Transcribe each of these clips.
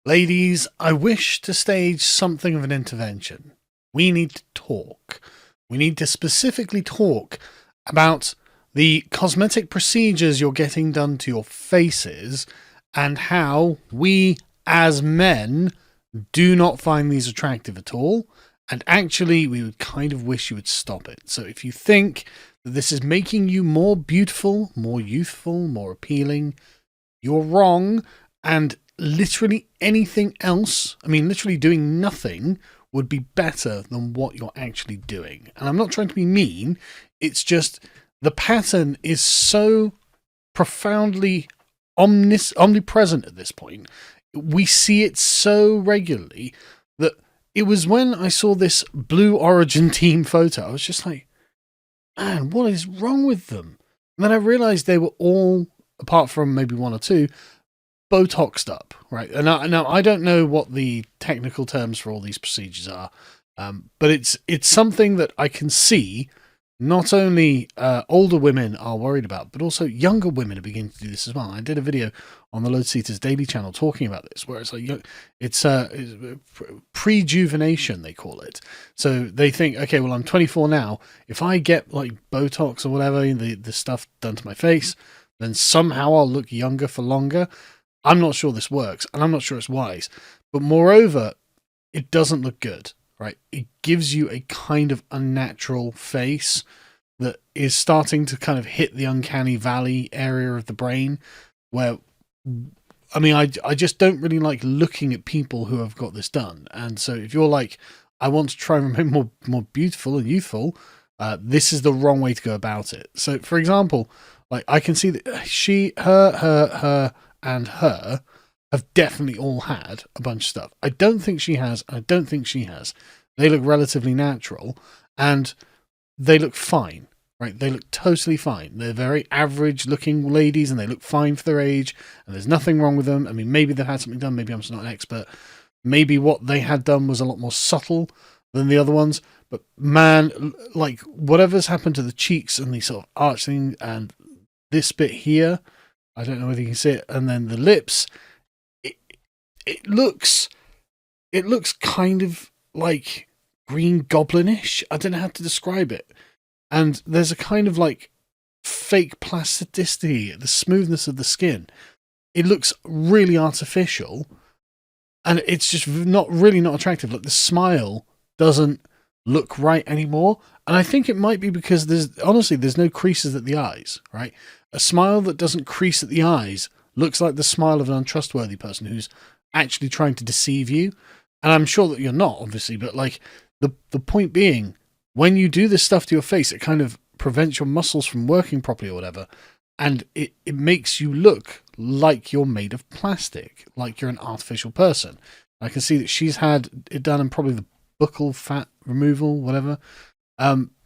Ladies, I wish to stage something of an intervention. We need to talk. We need to specifically talk about the cosmetic procedures you're getting done to your faces and how we as men do not find these attractive at all. And actually, we would kind of wish you would stop it. So if you think that this is making you more beautiful, more youthful, more appealing, you're wrong. And literally anything else, I mean, literally doing nothing would be better than what you're actually doing. And I'm not trying to be mean. It's just the pattern is so profoundly omnipresent at this point. We see it so regularly that it was when I saw this Blue Origin team photo, I was just like, man, what is wrong with them? And then I realized they were all, apart from maybe one or two, Botoxed up, right? And now I don't know what the technical terms for all these procedures are, but it's something that I can see not only older women are worried about, but also younger women are beginning to do this as well. I did a video on the Load Seaters Daily channel talking about this, where it's like it's prejuvenation, they call it. So they think, okay, well, I'm 24 now. If I get like Botox or whatever, the stuff done to my face, then somehow I'll look younger for longer. I'm not sure this works, and I'm not sure it's wise. But moreover, it doesn't look good, right? It gives you a kind of unnatural face that is starting to kind of hit the uncanny valley area of the brain, where, I mean, I just don't really like looking at people who have got this done. And so if you're like, I want to try and remain more beautiful and youthful, this is the wrong way to go about it. So, for example, like I can see that her and her have definitely all had a bunch of stuff. I don't think she has. I don't think she has. They look relatively natural and they look fine, right? They look totally fine. They're very average looking ladies and they look fine for their age and there's nothing wrong with them. I mean, maybe they've had something done. Maybe I'm just not an expert. Maybe what they had done was a lot more subtle than the other ones. But man, like whatever's happened to the cheeks and the sort of arching and this bit here, I don't know whether you can see it. And then the lips, it looks kind of like Green Goblin-ish. I don't know how to describe it. And there's a kind of like fake plasticity, the smoothness of the skin. It looks really artificial, and it's just not attractive. Like the smile doesn't look right anymore. And I think it might be because there's no creases at the eyes, right? A smile that doesn't crease at the eyes looks like the smile of an untrustworthy person who's actually trying to deceive you. And I'm sure that you're not, obviously, but like the point being, when you do this stuff to your face, it kind of prevents your muscles from working properly or whatever. And it makes you look like you're made of plastic, like you're an artificial person. I can see that she's had it done and probably the buccal fat removal, whatever.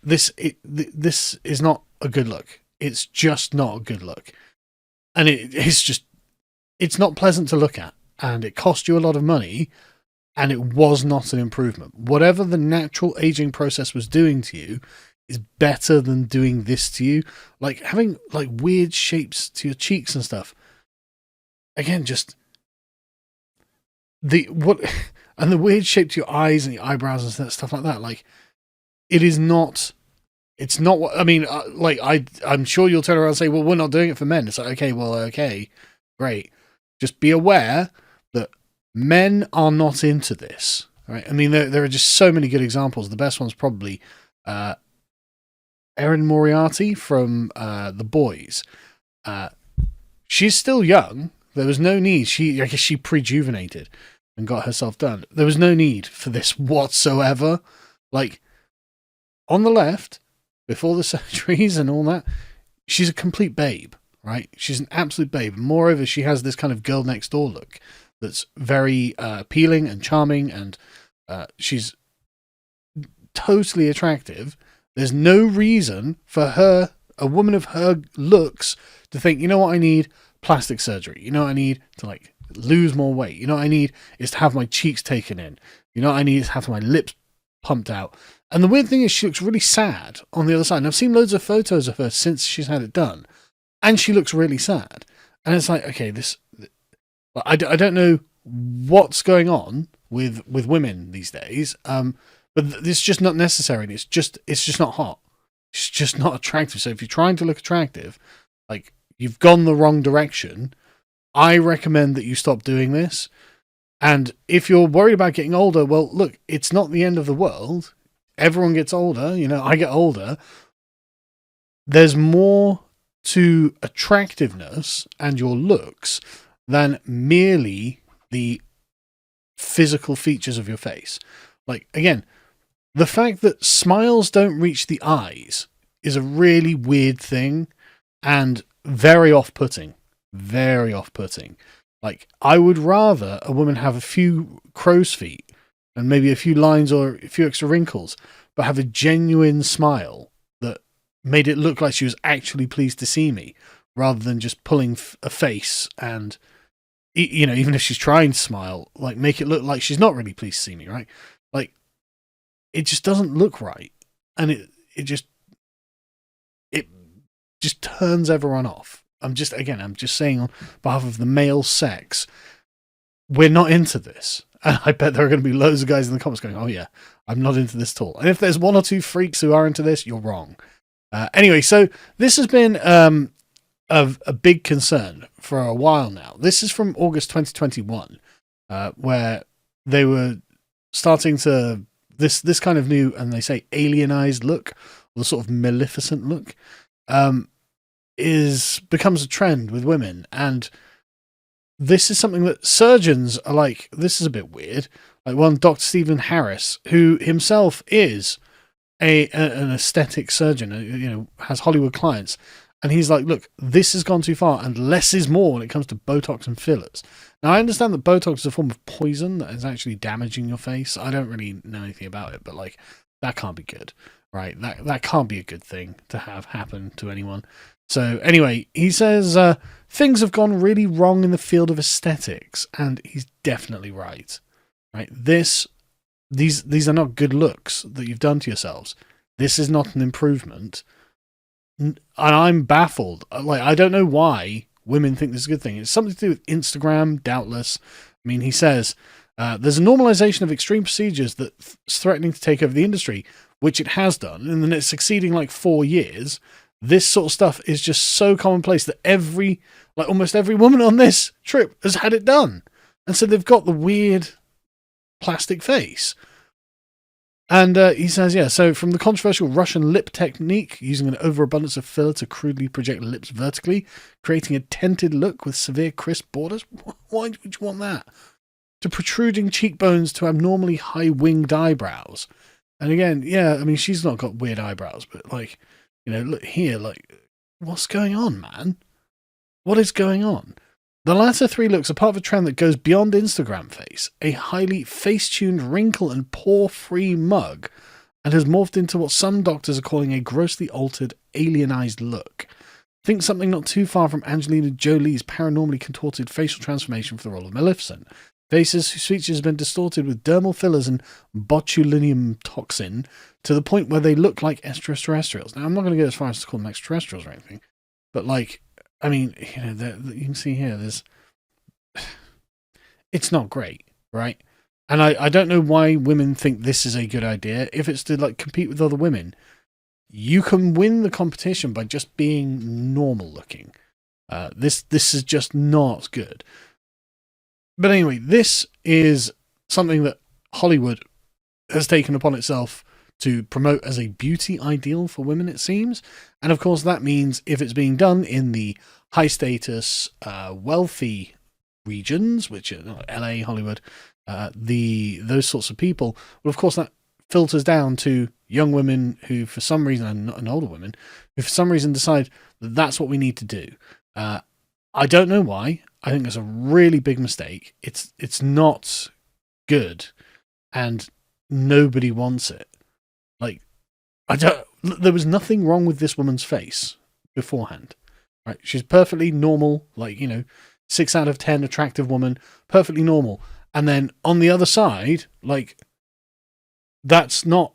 This is not a good look. It's just not a good look. And it's not pleasant to look at. And it cost you a lot of money. And it was not an improvement. Whatever the natural aging process was doing to you is better than doing this to you. Like having like weird shapes to your cheeks and stuff. Again, just and the weird shape to your eyes and your eyebrows and stuff like that. Like it's not what, I mean, I'm sure you'll turn around and say, well, we're not doing it for men. It's like, okay, well, okay, great. Just be aware that men are not into this, right? I mean, there are just so many good examples. The best one's probably Erin Moriarty from The Boys. She's still young. There was no need. I guess she prejuvenated and got herself done. There was no need for this whatsoever. Like, on the left, before the surgeries and all that, she's a complete babe, right? She's an absolute babe. Moreover, she has this kind of girl next door look that's very appealing and charming, and she's totally attractive. There's no reason for her, a woman of her looks, to think, you know what I need? Plastic surgery. You know what I need? To like lose more weight. You know what I need is to have my cheeks taken in. You know what I need is to have my lips pumped out. And the weird thing is she looks really sad on the other side. And I've seen loads of photos of her since she's had it done. And she looks really sad. And it's like, okay, I don't know what's going on with women these days. But it's just not necessary. And it's just not hot. It's just not attractive. So if you're trying to look attractive, like, you've gone the wrong direction. I recommend that you stop doing this. And if you're worried about getting older, well, look, it's not the end of the world. Everyone gets older. You know, I get older. There's more to attractiveness and your looks than merely the physical features of your face. Like, again, the fact that smiles don't reach the eyes is a really weird thing and very off-putting. Very off-putting. Like, I would rather a woman have a few crow's feet and maybe a few lines or a few extra wrinkles, but have a genuine smile that made it look like she was actually pleased to see me, rather than just pulling a face and, you know, even if she's trying to smile, like, make it look like she's not really pleased to see me, right? Like, it just doesn't look right. And it just turns everyone off. I'm just saying on behalf of the male sex, we're not into this. And I bet there are going to be loads of guys in the comments going, oh yeah, I'm not into this at all. And if there's one or two freaks who are into this, you're wrong. Anyway, so this has been a big concern for a while now. This is from August 2021, where they were starting to, this kind of new, and they say alienized look, or the sort of maleficent look, becomes a trend with women. And this is something that surgeons are like, this is a bit weird. Like one Dr. Stephen Harris, who himself is an aesthetic surgeon, you know, has Hollywood clients. And he's like, look, this has gone too far, and less is more when it comes to Botox and fillers. Now, I understand that Botox is a form of poison that is actually damaging your face. I don't really know anything about it, but like, that can't be good, right? That can't be a good thing to have happen to anyone. So anyway, he says, things have gone really wrong in the field of aesthetics, and he's definitely right. Right? These are not good looks that you've done to yourselves. This is not an improvement. And I'm baffled. Like, I don't know why women think this is a good thing. It's something to do with Instagram, doubtless. I mean, he says, there's a normalization of extreme procedures that's threatening to take over the industry, which it has done, and then it's succeeding like 4 years. This sort of stuff is just so commonplace that almost every woman on this trip has had it done. And so they've got the weird plastic face. And he says, yeah, so from the controversial Russian lip technique, using an overabundance of filler to crudely project lips vertically, creating a tinted look with severe crisp borders. Why would you want that? To protruding cheekbones to abnormally high winged eyebrows. And again, yeah, I mean, she's not got weird eyebrows, but like, you know, look here, like, what's going on, man? What is going on? The latter three looks are part of a trend that goes beyond Instagram face, a highly face-tuned wrinkle and pore-free mug, and has morphed into what some doctors are calling a grossly altered, alienized look. Think something not too far from Angelina Jolie's paranormally contorted facial transformation for the role of Maleficent. Faces whose features have been distorted with dermal fillers and botulinum toxin to the point where they look like extraterrestrials. Now, I'm not going to go as far as to call them extraterrestrials or anything, but like, I mean, you know, you can see here, it's not great, right? And I don't know why women think this is a good idea. If it's to like compete with other women, you can win the competition by just being normal looking. This is just not good. But anyway, this is something that Hollywood has taken upon itself to promote as a beauty ideal for women, it seems. And of course, that means if it's being done in the high status, wealthy regions, which are LA, Hollywood, those sorts of people, well, of course, that filters down to young women who, for some reason, and older women, who for some reason decide that that's what we need to do. I don't know why. I think it's a really big mistake. It's not good, and nobody wants it. Like, there was nothing wrong with this woman's face beforehand, right? She's perfectly normal, like, you know, 6 out of 10 attractive woman, perfectly normal. And then on the other side, like, that's not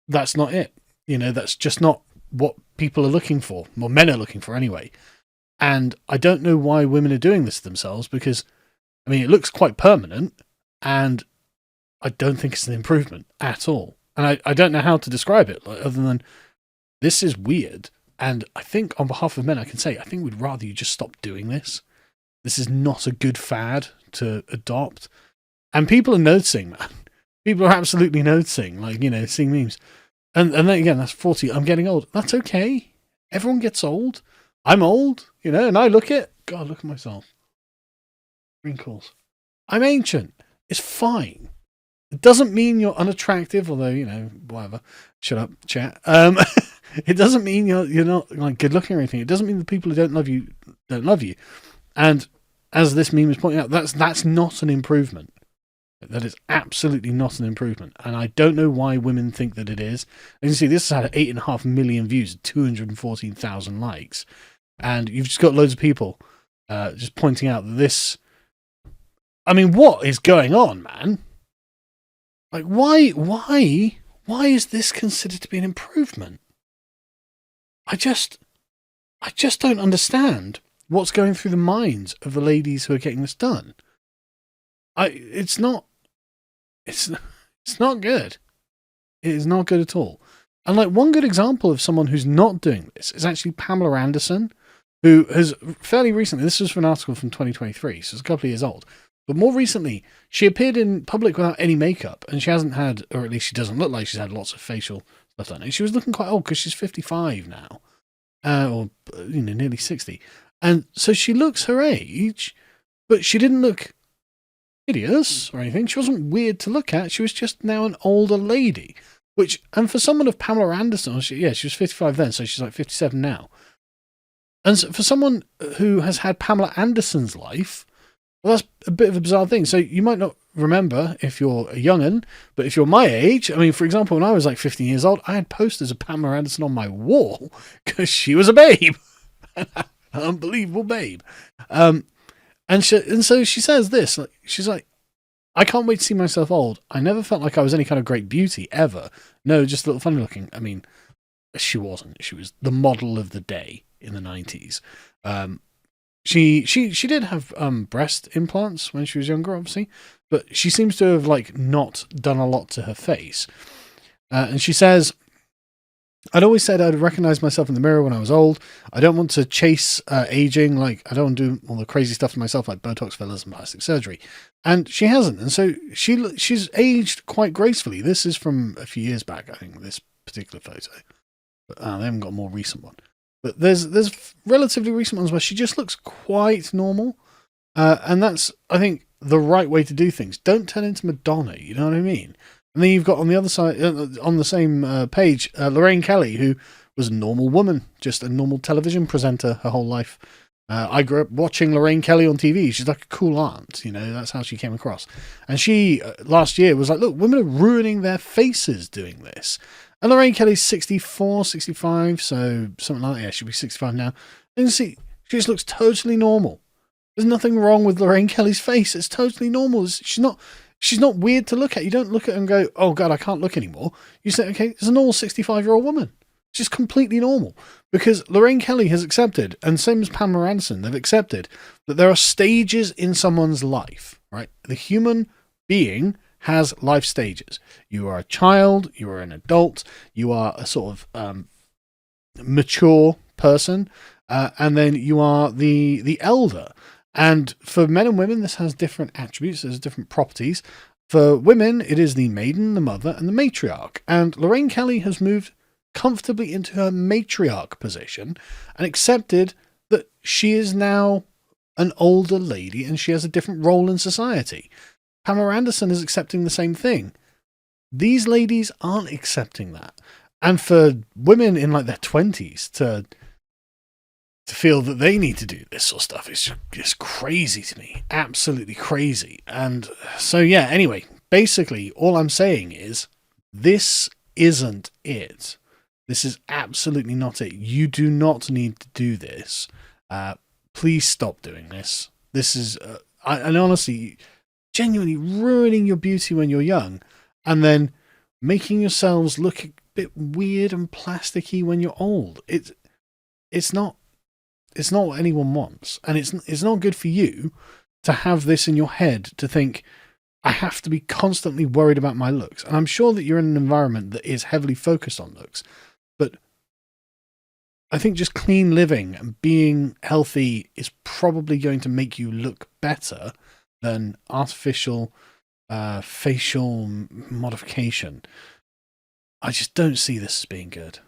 it. You know, that's just not what people are looking for, or men are looking for anyway. And I don't know why women are doing this to themselves, because I mean, it looks quite permanent, and I don't think it's an improvement at all. And I don't know how to describe it, other than this is weird. And I think on behalf of men, I can say, I think we'd rather you just stop doing this. This is not a good fad to adopt. And people are noticing, man. People are absolutely noticing, like, seeing memes. And then again, that's 40. I'm getting old. That's okay. Everyone gets old. I'm old, and I look at, God, look at myself. Wrinkles. I'm ancient. It's fine. It doesn't mean you're unattractive, although, whatever. Shut up, chat. It doesn't mean you're not like good looking or anything. It doesn't mean the people who don't love you. And as this meme is pointing out, that's not an improvement. That is absolutely not an improvement. And I don't know why women think that it is. As you see, this has had 8.5 million views, 214,000 likes. And you've just got loads of people just pointing out that this... I mean, what is going on, man? Like, why is this considered to be an improvement? I just don't understand what's going through the minds of the ladies who are getting this done. It's not good. It is not good at all. And like one good example of someone who's not doing this is actually Pamela Anderson, who has fairly recently, this was from an article from 2023, so it's a couple of years old, but more recently, she appeared in public without any makeup, and she hasn't had, or at least she doesn't look like she's had lots of facial stuff done. And she was looking quite old because she's 55 now, or nearly 60. And so she looks her age, but she didn't look hideous or anything. She wasn't weird to look at. She was just now an older lady, and for someone of Pamela Anderson, she was 55 then, so she's like 57 now. And so for someone who has had Pamela Anderson's life, well, that's a bit of a bizarre thing. So you might not remember if you're a young'un, but if you're my age, I mean, for example, when I was like 15 years old, I had posters of Pamela Anderson on my wall because she was a babe. An unbelievable babe. And so she says this, she's like, I can't wait to see myself old. I never felt like I was any kind of great beauty, ever. No, just a little funny looking. I mean, she wasn't. She was the model of the day in the 90s. She did have breast implants when she was younger, obviously, but she seems to have like not done a lot to her face. And she says, I'd always said I'd recognize myself in the mirror when I was old. I don't want to chase aging. Like, I don't want to do all the crazy stuff to myself, like Botox fillers and plastic surgery. And she hasn't. And so she's aged quite gracefully. This is from a few years back, I think, this particular photo. But they haven't got a more recent one. But there's relatively recent ones where she just looks quite normal. And that's, I think, the right way to do things. Don't turn into Madonna, you know what I mean? And then you've got on the other side, on the same page, Lorraine Kelly, who was a normal woman, just a normal television presenter her whole life. I grew up watching Lorraine Kelly on TV. She's like a cool aunt, that's how she came across. And she, last year, was like, look, women are ruining their faces doing this. And Lorraine Kelly's 64, 65, so something like that. Yeah, she'll be 65 now. And you see, she just looks totally normal. There's nothing wrong with Lorraine Kelly's face. It's totally normal. She's not weird to look at. You don't look at her and go, oh God, I can't look anymore. You say, okay, it's a normal 65-year-old woman. She's completely normal. Because Lorraine Kelly has accepted, and same as Pamela Anderson, they've accepted that there are stages in someone's life, right? The human being has life stages. You are a child, you are an adult, you are a sort of mature person, and then you are the elder. And for men and women, this has different attributes, there's different properties. For women, it is the maiden, the mother, and the matriarch. And Lorraine Kelly has moved comfortably into her matriarch position and accepted that she is now an older lady and she has a different role in society. Pamela Anderson is accepting the same thing. These ladies aren't accepting that. And for women in like their 20s to feel that they need to do this sort of stuff is just crazy to me. Absolutely crazy. And so, yeah, anyway, basically all I'm saying is this isn't it. This is absolutely not it. You do not need to do this. Please stop doing this. This is, and honestly, genuinely ruining your beauty when you're young and then making yourselves look a bit weird and plasticky when you're old. It's not what anyone wants. And it's not good for you to have this in your head, to think, I have to be constantly worried about my looks. And I'm sure that you're in an environment that is heavily focused on looks, but I think just clean living and being healthy is probably going to make you look better than artificial facial modification. I just don't see this as being good.